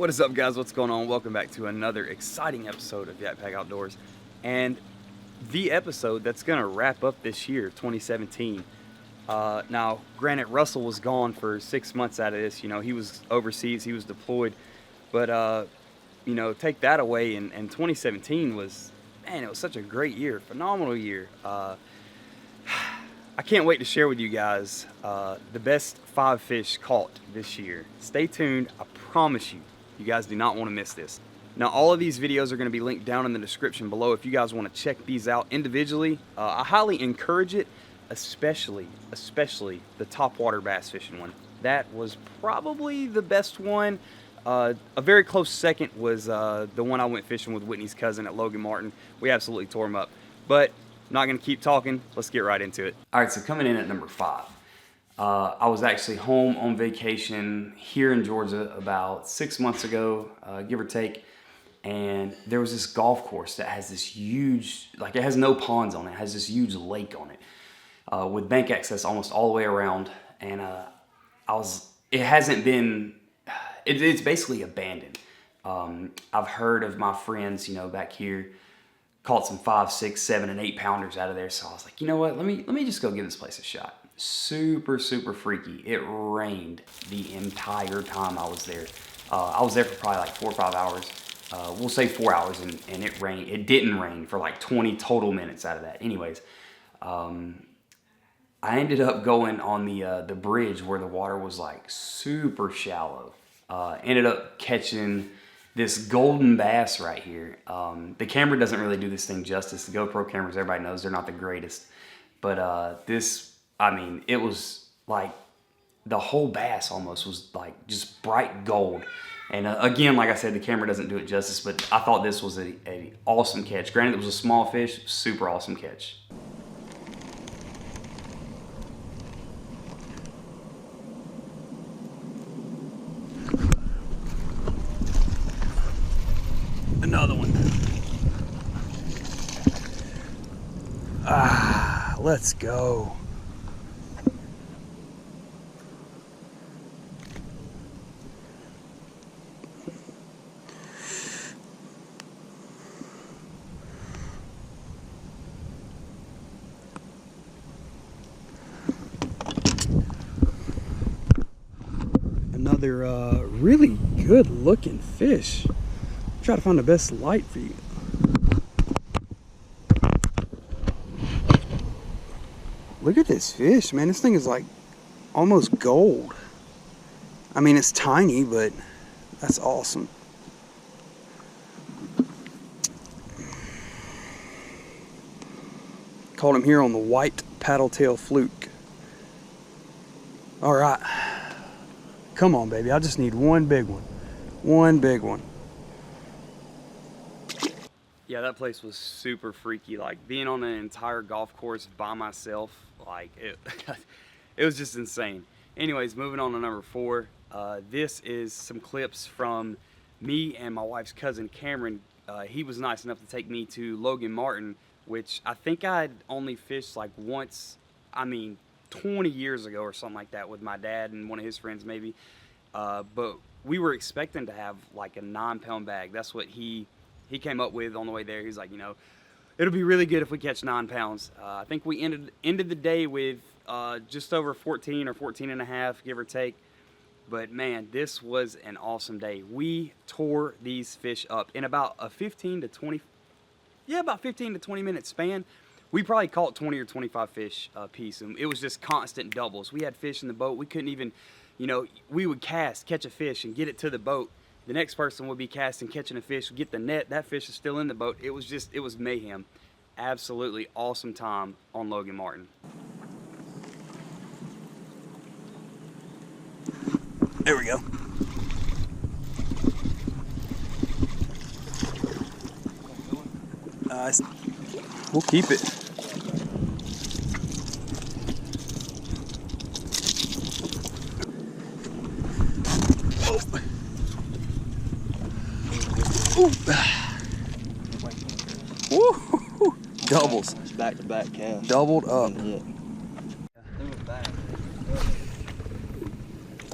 What is up, guys? What's going on? Welcome back to another exciting episode of Yak Pack Outdoors, and the episode that's gonna wrap up this year, 2017. Now, granted, Russell was gone for 6 months out of this. You know, he was overseas, he was deployed, but you know, take that away, and 2017 was, man, it was such a great year, phenomenal year. I can't wait to share with you guys the best 5 fish caught this year. Stay tuned. I promise you, you guys do not want to miss this. Now, all of these videos are going to be linked down in the description below if you guys want to check these out individually. I highly encourage it, especially the topwater bass fishing one. That was probably the best one. A very close second was the one I went fishing with Whitney's cousin at Logan Martin. We absolutely tore him up. But I'm not going to keep talking. Let's get right into it. All right, so coming in at number 5. I was actually home on vacation here in Georgia about 6 months ago, give or take. And there was this golf course that has this huge, like, it has no ponds on it. It has this huge lake on it with bank access almost all the way around. And it hasn't been, it's basically abandoned. I've heard of my friends, you know, back here, caught some 5, 6, 7, and 8 pounders out of there. So I was like, you know what? Let me just go give this place a shot. Super freaky. It rained the entire time I was there. I was there for probably like 4 or 5 hours. We'll say 4 hours, and it rained. It didn't rain for like 20 total minutes out of that. Anyways, I ended up going on the bridge where the water was like super shallow. Ended up catching this golden bass right here. The camera doesn't really do this thing justice. The GoPro cameras, everybody knows, they're not the greatest. But this, I mean, it was like the whole bass almost was like just bright gold. And again, like I said, the camera doesn't do it justice, but I thought this was a awesome catch. Granted, it was a small fish, super awesome catch. Another one. Ah, let's go. Another really good looking fish. Try to find the best light for you. Look at this fish, man. This thing is like almost gold. I mean, it's tiny, but that's awesome. Caught him here on the white paddle-tail fluke. All right. Come on, baby. I just need one big one. One big one. Yeah, that place was super freaky. Like, being on an entire golf course by myself, like, it was just insane. Anyways, moving on to number 4. This is some clips from me and my wife's cousin, Cameron. He was nice enough to take me to Logan Martin, which I think I'd only fished like once, I mean, 20 years ago or something like that with my dad and one of his friends maybe. But we were expecting to have like a 9-pound bag. That's what he came up with on the way there. He's like, you know, it'll be really good if we catch 9 pounds. I think we ended the day with just over 14 or 14 and a half, give or take. But man, this was an awesome day. We tore these fish up in about a 15 to 20 minute span. We probably caught 20 or 25 fish a piece, and it was just constant doubles. We had fish in the boat. We couldn't even, you know, we would catch a fish and get it to the boat. The next person would be casting, catching a fish, get the net. That fish is still in the boat. It was mayhem. Absolutely awesome time on Logan Martin. There we go. We'll keep it. Woo! Doubles. It's back-to-back cast. Doubled up.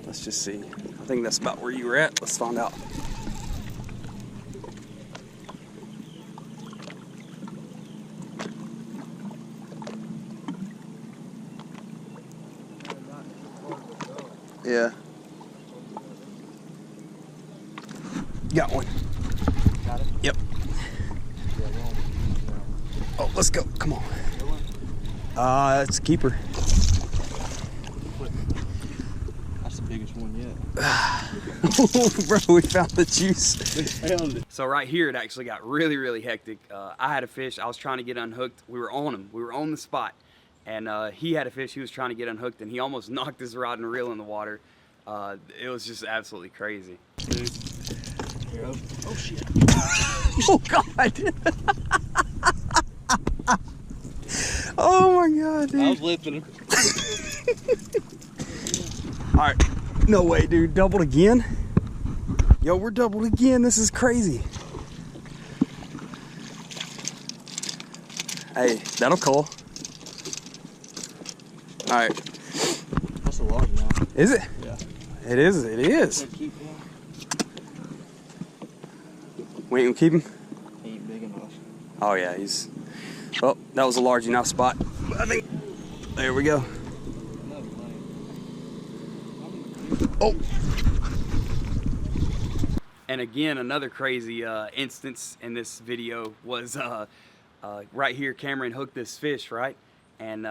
Let's just see. I think that's about where you were at. Let's find out. Yeah. Got one. Got it? Yep. Oh, let's go. Come on. It's a keeper. That's the biggest one yet. Bro, we found the juice. We found it. So right here, it actually got really, really hectic. I had a fish. I was trying to get unhooked. We were on him. We were on the spot. And he had a fish. He was trying to get unhooked, and he almost knocked his rod and reel in the water. It was just absolutely crazy. Dude. Here, oh shit. Oh, God. Oh, my God, dude. I was lifting him. All right. No way, dude. Doubled again? Yo, we're doubled again. This is crazy. Hey, that'll call. All right. That's a large now. Is it? Yeah. It is. It is. Keep him. We ain't gonna keep him? He ain't big enough. Oh, yeah. He's... Oh, that was a large enough spot. I think... There we go. Oh! And again, another crazy instance in this video was right here. Cameron hooked this fish, right? And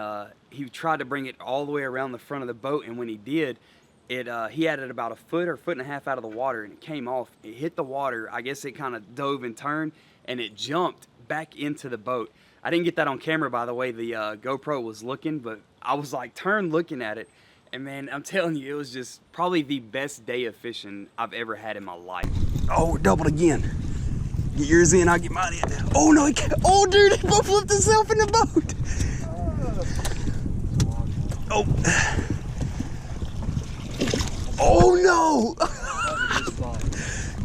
he tried to bring it all the way around the front of the boat, and when he did, he had it about a foot or a foot and a half out of the water, and it came off. It hit the water. I guess it kind of dove and turned, and it jumped back into the boat. I didn't get that on camera, by the way. The GoPro was looking, but I was like turned looking at it. And man, I'm telling you, it was just probably the best day of fishing I've ever had in my life. Oh, doubled again. Get yours in, I'll get mine in. Oh no, he can't. Oh dude, he both flipped himself in the boat. Oh. Oh no.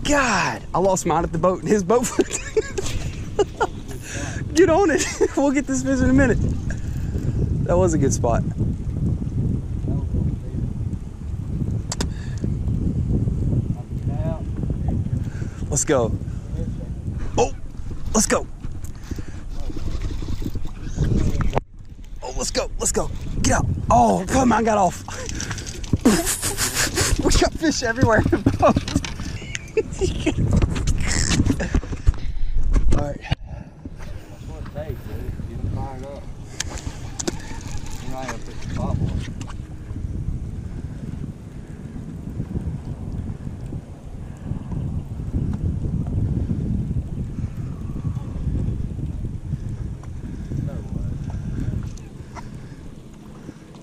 God, I lost mine at the boat and his boat flipped. Get on it. We'll get this fish in a minute. That was a good spot. Let's go. Oh, let's go. Oh, let's go. Let's go. Get out. Oh, mine got off. We got fish everywhere in the boat. All right. That's what it takes, dude. Get them fired up. You're not gonna put the top on.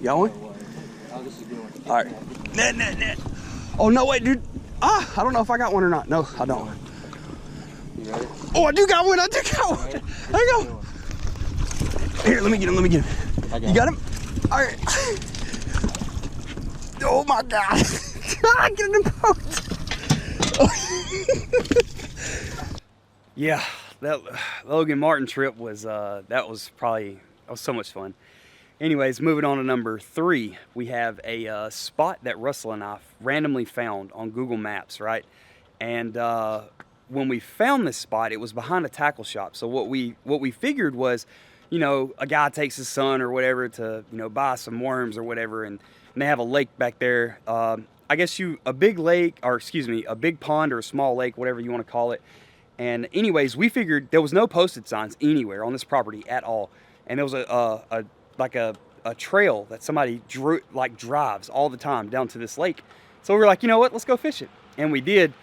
Going? Oh, this is a good one. All right. Net. Oh, no, wait, dude. I don't know if I got one or not. No, I don't. You ready? Oh, I do got one. There you go. Here, let me get him. You got him? All right. Oh, my God. Get in the boat. Yeah, that Logan Martin trip was, that was so much fun. Anyways, moving on to number 3, we have a spot that Russell and I randomly found on Google Maps, right? And when we found this spot, it was behind a tackle shop. So what we figured was, you know, a guy takes his son or whatever to, you know, buy some worms or whatever, and they have a lake back there. I guess a big lake, or excuse me, a big pond or a small lake, whatever you want to call it. And anyways, we figured there was no posted signs anywhere on this property at all, and there was a trail that somebody drives all the time down to this lake. So we were like, you know what, let's go fish it. And we did.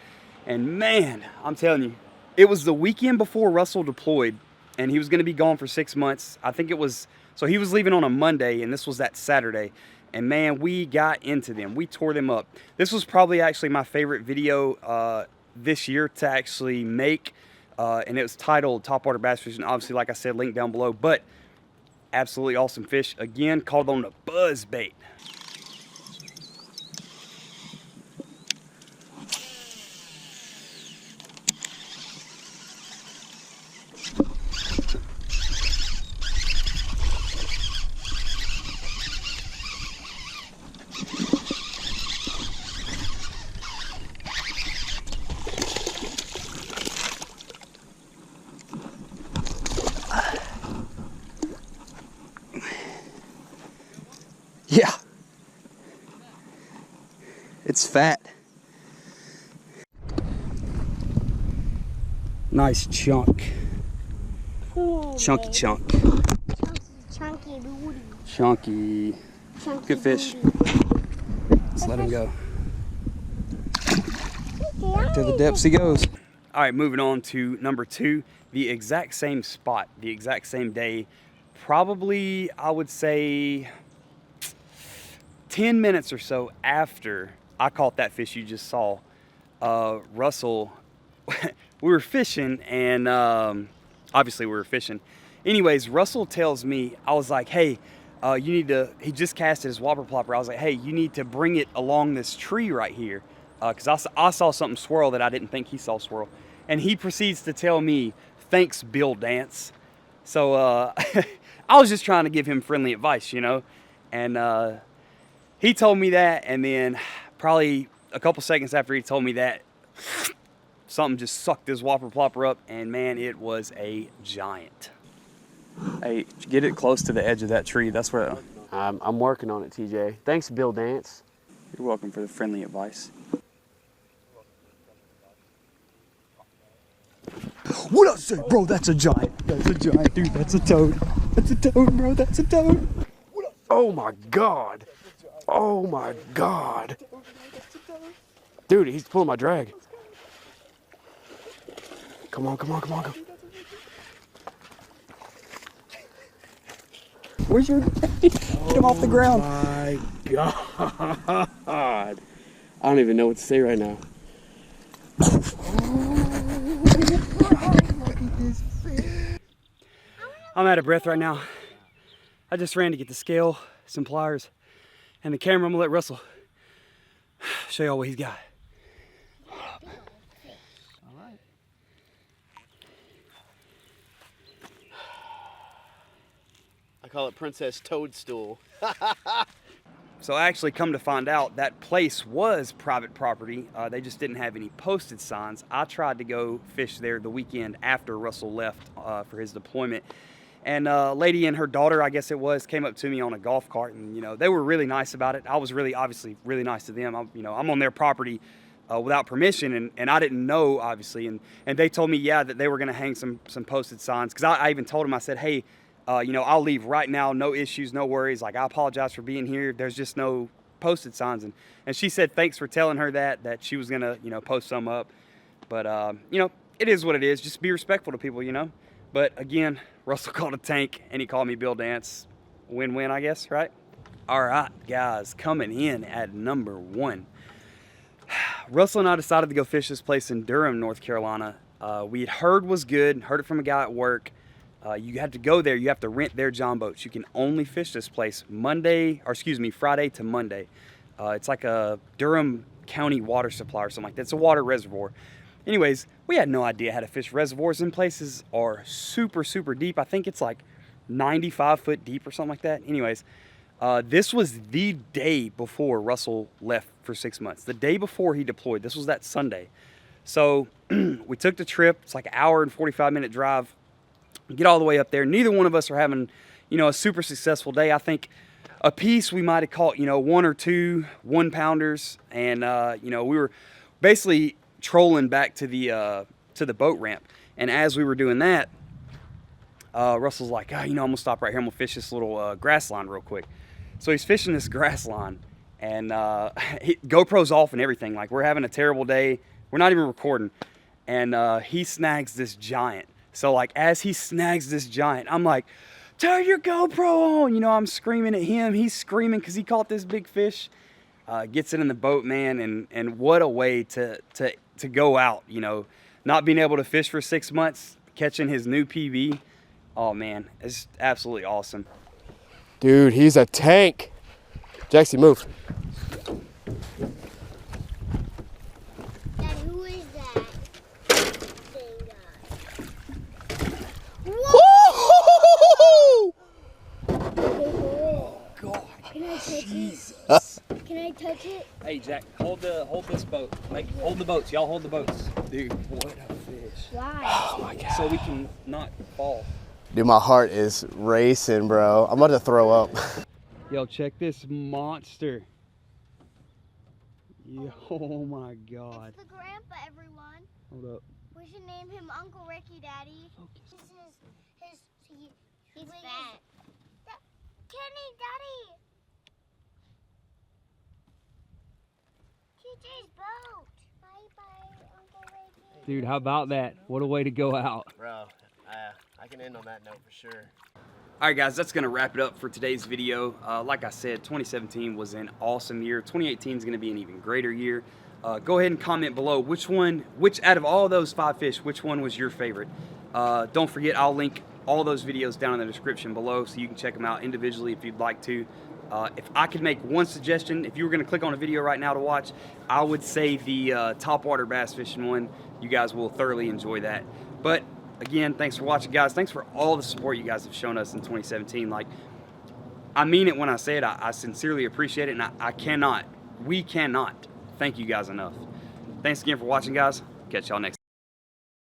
And man, I'm telling you, it was the weekend before Russell deployed, and he was going to be gone for 6 months. I think it was, so he was leaving on a Monday, and this was that Saturday. And man, we got into them. We tore them up. This was probably actually my favorite video this year to actually make. And it was titled Topwater Bass Fishing. Obviously, like I said, link down below. But absolutely awesome fish. Again, called on the buzz bait. Yeah, fat. Nice chunk. Chunky chunk. Chunky booty. Chunky. Chunky Good fish. booty. Let's let him go. Back to the depths he goes. All right, moving on to number 2. The exact same spot, the exact same day. Probably, I would say, 10 minutes or so after I caught that fish you just saw. Russell, we were fishing, and obviously we were fishing. Anyways, Russell tells me, I was like, hey, you need to, he just casted his whopper plopper. I was like, hey, you need to bring it along this tree right here. Because I saw something swirl that I didn't think he saw swirl. And he proceeds to tell me, thanks, Bill Dance. So I was just trying to give him friendly advice, you know. And he told me that, and then probably a couple seconds after he told me that, something just sucked his whopper plopper up, and man, it was a giant. Hey, get it close to the edge of that tree. That's where... I'm working on it, TJ. Thanks, Bill Dance. You're welcome for the friendly advice. What I say, bro? That's a giant. That's a giant, dude. That's a toad. That's a toad, bro. That's a toad. Oh my God. Oh my God. Dude, he's pulling my drag. Come on, come on, come on, come on. Where's your... Get him off the ground. Oh my God. I don't even know what to say right now. I'm out of breath right now. I just ran to get the scale, some pliers, and the camera. I'm gonna let Russell show y'all what he's got. All right. I call it Princess Toadstool. So I actually come to find out that place was private property. They just didn't have any posted signs. I tried to go fish there the weekend after Russell left for his deployment. And a lady and her daughter, I guess it was, came up to me on a golf cart, and you know, they were really nice about it. I was obviously really nice to them. I'm on their property without permission, and I didn't know, obviously. And they told me, yeah, that they were gonna hang some posted signs. Cause I even told them, I said, hey, I'll leave right now, no issues, no worries. Like, I apologize for being here. There's just no posted signs. And she said, thanks for telling her that she was gonna, post some up. But, it is what it is. Just be respectful to people, But again, Russell called a tank, and he called me Bill Dance. Win-win, I guess, right? All right, guys, coming in at number 1. Russell and I decided to go fish this place in Durham, North Carolina. We had heard was good, heard it from a guy at work. You have to go there, you have to rent their john boats. You can only fish this place Friday to Monday. It's like a Durham County water supply or something like that. It's a water reservoir. Anyways, we had no idea how to fish reservoirs. In places are super, super deep. I think it's like 95 foot deep or something like that. Anyways, this was the day before Russell left for 6 months. The day before he deployed. This was that Sunday. So we took the trip. It's like an hour and 45-minute drive. We get all the way up there. Neither one of us are having, a super successful day. I think a piece we might have caught, 1 or 2 1-pounders. And, we were basically trolling back to the boat ramp. And as we were doing that, Russell's like, I'm gonna stop right here. I'm gonna fish this little grass line real quick. So he's fishing this grass line, and GoPro's off and everything. Like, we're having a terrible day. We're not even recording. And he snags this giant. So like, as he snags this giant, I'm like, turn your GoPro on. I'm screaming at him. He's screaming because he caught this big fish. Gets it in the boat, man, and what a way to go out, not being able to fish for 6 months, catching his new PB. Oh man, it's absolutely awesome. Dude, he's a tank. Jaxie, move. Dad, who is that thing guy? Whoa! God, Can I touch Jesus. it? Can I touch it? Hey Jack, hold this boat. Hold the boats. Y'all hold the boats. Dude, what a fish. Why? Oh my God. So we can not fall. Dude, my heart is racing, bro. I'm about to throw up. Yo, check this monster. Yeah, oh my God. It's the grandpa, everyone. Hold up. We should name him Uncle Ricky, Daddy. Focus. This is he's fat. Kenny, Daddy. TJ's boat. Bye-bye, Uncle Ricky. Dude, how about that? What a way to go out. Bro, I can end on that note for sure. All right, guys, that's going to wrap it up for today's video. Like I said, 2017 was an awesome year. 2018 is going to be an even greater year. Go ahead and comment below which out of all those 5 fish, which one was your favorite. Don't forget, I'll link all those videos down in the description below so you can check them out individually if you'd like to. If I could make one suggestion, if you were going to click on a video right now to watch, I would say the topwater bass fishing one. You guys will thoroughly enjoy that. But again, thanks for watching, guys. Thanks for all the support you guys have shown us in 2017. Like, I mean it when I say it. I sincerely appreciate it, and we cannot thank you guys enough. Thanks again for watching, guys. Catch y'all next time.